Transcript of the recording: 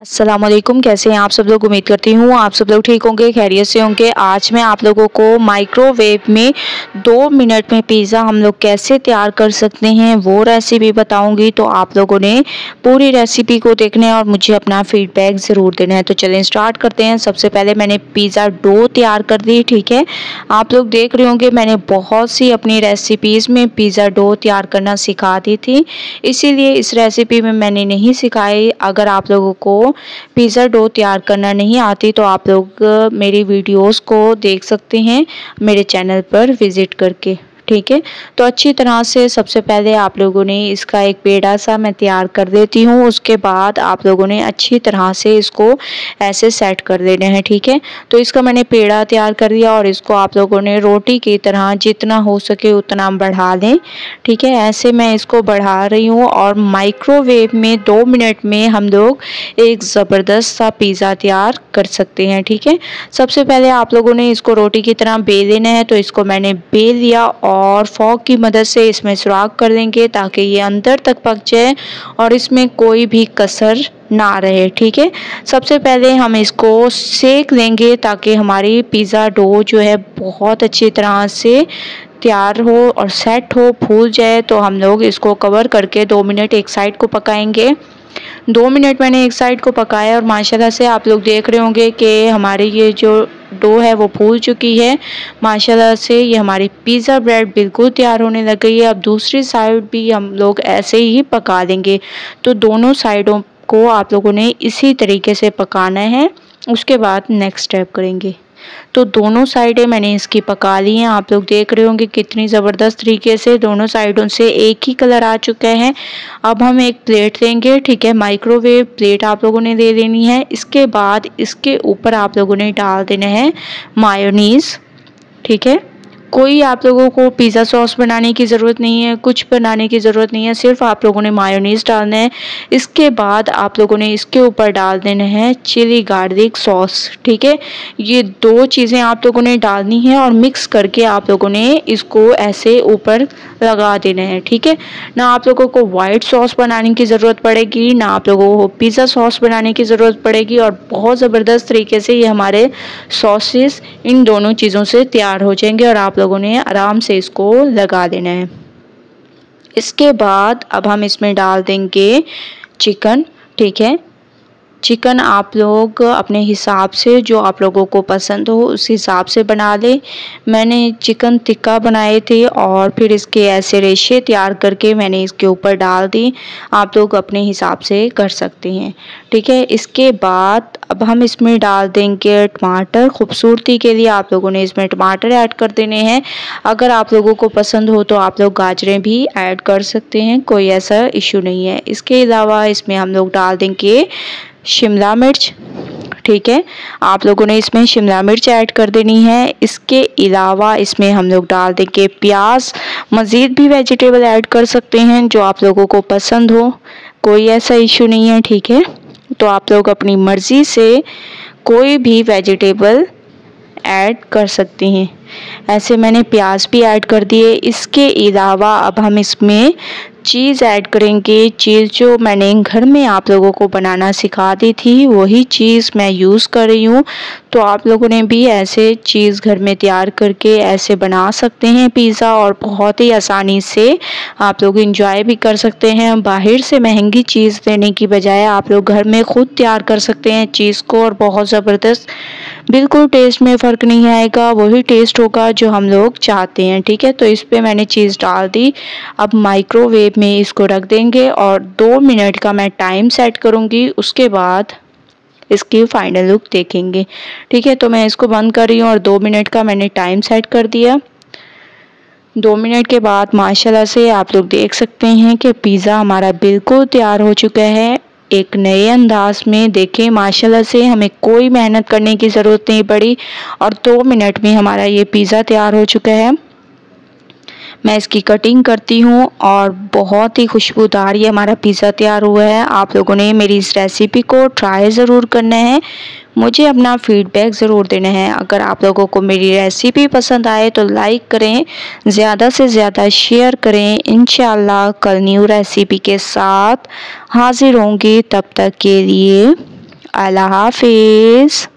अस्सलामुअलैकुम, कैसे हैं आप सब लोग। उम्मीद करती हूँ आप सब लोग ठीक होंगे, खैरियत से होंगे। आज मैं आप लोगों को माइक्रोवेव में 2 मिनट में पिज़्ज़ा हम लोग कैसे तैयार कर सकते हैं वो रेसिपी बताऊंगी। तो आप लोगों ने पूरी रेसिपी को देखना है और मुझे अपना फीडबैक ज़रूर देना है। तो चलें स्टार्ट करते हैं। सबसे पहले मैंने पिज़्ज़ा डो तैयार कर दी, ठीक है। आप लोग देख रहे होंगे मैंने बहुत सी अपनी रेसिपीज़ में पिज़्ज़ा डो तैयार करना सिखा दी थी, इसीलिए इस रेसिपी में मैंने नहीं सिखाई। अगर आप लोगों को पिज़्ज़ा डो तैयार करना नहीं आती तो आप लोग मेरी वीडियोस को देख सकते हैं मेरे चैनल पर विज़िट करके, ठीक है। तो अच्छी तरह से सबसे पहले आप लोगों ने इसका एक पेड़ा सा मैं तैयार कर देती हूँ। उसके बाद आप लोगों ने अच्छी तरह से इसको ऐसे सेट कर देना है, ठीक है। तो इसका मैंने पेड़ा तैयार कर दिया और इसको आप लोगों ने रोटी की तरह जितना हो सके उतना बढ़ा लें, ठीक है। ऐसे मैं इसको बढ़ा रही हूँ और माइक्रोवेव में 2 मिनट में हम लोग एक ज़बरदस्त सा पिज़्ज़ा तैयार कर सकते हैं, ठीक है। सबसे पहले आप लोगों ने इसको रोटी की तरह बेल लेना है। तो इसको मैंने बेल लिया और फॉक की मदद से इसमें सुराख कर देंगे ताकि ये अंदर तक पक जाए और इसमें कोई भी कसर ना रहे, ठीक है। सबसे पहले हम इसको सेक लेंगे ताकि हमारी पिज़्ज़ा डो जो है बहुत अच्छी तरह से तैयार हो और सेट हो, फूल जाए। तो हम लोग इसको कवर करके 2 मिनट एक साइड को पकाएंगे। 2 मिनट मैंने एक साइड को पकाया और माशाल्लाह से आप लोग देख रहे होंगे कि हमारी ये जो डो है वो फूल चुकी है। माशाल्लाह से ये हमारी पिज़्ज़ा ब्रेड बिल्कुल तैयार होने लग गई है। अब दूसरी साइड भी हम लोग ऐसे ही पका लेंगे। तो दोनों साइडों को आप लोगों ने इसी तरीके से पकाना है। उसके बाद नेक्स्ट स्टेप करेंगे। तो दोनों साइडें मैंने इसकी पका ली हैं। आप लोग देख रहे होंगे कितनी ज़बरदस्त तरीके से दोनों साइडों से एक ही कलर आ चुका है। अब हम एक प्लेट लेंगे, ठीक है। माइक्रोवेव प्लेट आप लोगों ने ले लेनी है। इसके बाद इसके ऊपर आप लोगों ने डाल देना है मायोनीज़, ठीक है। कोई आप लोगों को पिज़्ज़ा सॉस बनाने की ज़रूरत नहीं है, कुछ बनाने की ज़रूरत नहीं है, सिर्फ आप लोगों ने मायोनीज़ डालना है। इसके बाद आप लोगों ने इसके ऊपर डाल देना है चिली गार्लिक सॉस, ठीक है। ये 2 चीज़ें आप लोगों ने डालनी है और मिक्स करके आप लोगों ने इसको ऐसे ऊपर लगा देना है, ठीक है। ना आप लोगों को वाइट सॉस बनाने की ज़रूरत पड़ेगी, ना आप लोगों को पिज़्ज़ा सॉस बनाने की ज़रूरत पड़ेगी और बहुत ज़बरदस्त तरीके से ये हमारे सॉसेस इन दोनों चीज़ों से तैयार हो जाएंगे और आप लोगों ने आराम से इसको लगा देना है। इसके बाद अब हम इसमें डाल देंगे चिकन, ठीक है। चिकन आप लोग अपने हिसाब से जो आप लोगों को पसंद हो उस हिसाब से बना लें। मैंने चिकन टिक्का बनाए थे और फिर इसके ऐसे रेशे तैयार करके मैंने इसके ऊपर डाल दी। आप लोग अपने हिसाब से कर सकते हैं, ठीक है। इसके बाद अब हम इसमें डाल देंगे टमाटर। खूबसूरती के लिए आप लोगों ने इसमें टमाटर ऐड कर देने हैं। अगर आप लोगों को पसंद हो तो आप लोग गाजरें भी ऐड कर सकते हैं, कोई ऐसा इशू नहीं है। इसके अलावा इसमें हम लोग डाल देंगे शिमला मिर्च, ठीक है। आप लोगों ने इसमें शिमला मिर्च ऐड कर देनी है। इसके अलावा इसमें हम लोग डाल देंगे प्याज। मज़ीद भी वेजिटेबल ऐड कर सकते हैं जो आप लोगों को पसंद हो, कोई ऐसा इशू नहीं है, ठीक है। तो आप लोग अपनी मर्ज़ी से कोई भी वेजिटेबल ऐड कर सकते हैं। ऐसे मैंने प्याज भी ऐड कर दिए। इसके अलावा अब हम इसमें चीज़ ऐड करेंगे। चीज़ जो मैंने घर में आप लोगों को बनाना सिखा दी थी वही चीज़ मैं यूज़ कर रही हूँ। तो आप लोगों ने भी ऐसे चीज़ घर में तैयार करके ऐसे बना सकते हैं पिज़्ज़ा और बहुत ही आसानी से आप लोग इंजॉय भी कर सकते हैं। बाहर से महंगी चीज़ लेने की बजाय आप लोग घर में खुद तैयार कर सकते हैं चीज़ को और बहुत ज़बरदस्त, बिल्कुल टेस्ट में फ़र्क नहीं आएगा, वही टेस्ट होगा जो हम लोग चाहते हैं, ठीक है। तो इस पे मैंने चीज़ डाल दी। अब माइक्रोवेव में इसको रख देंगे और 2 मिनट का मैं टाइम सेट करूँगी। उसके बाद इसकी फाइनल लुक देखेंगे, ठीक है। तो मैं इसको बंद कर रही हूँ और 2 मिनट का मैंने टाइम सेट कर दिया। 2 मिनट के बाद माशाल्लाह से आप लोग देख सकते हैं कि पिज़्ज़ा हमारा बिल्कुल तैयार हो चुका है एक नए अंदाज में। देखें माशाल्लाह से हमें कोई मेहनत करने की ज़रूरत नहीं पड़ी और 2 मिनट में हमारा ये पिज़्ज़ा तैयार हो चुका है। मैं इसकी कटिंग करती हूँ और बहुत ही खुशबूदार ये हमारा पिज़्ज़ा तैयार हुआ है। आप लोगों ने मेरी इस रेसिपी को ट्राई ज़रूर करना है, मुझे अपना फीडबैक ज़रूर देना है। अगर आप लोगों को मेरी रेसिपी पसंद आए तो लाइक करें, ज़्यादा से ज़्यादा शेयर करें। इंशाअल्लाह कल न्यू रेसिपी के साथ हाज़िर होंगी, तब तक के लिए अल्लाह हाफिज़।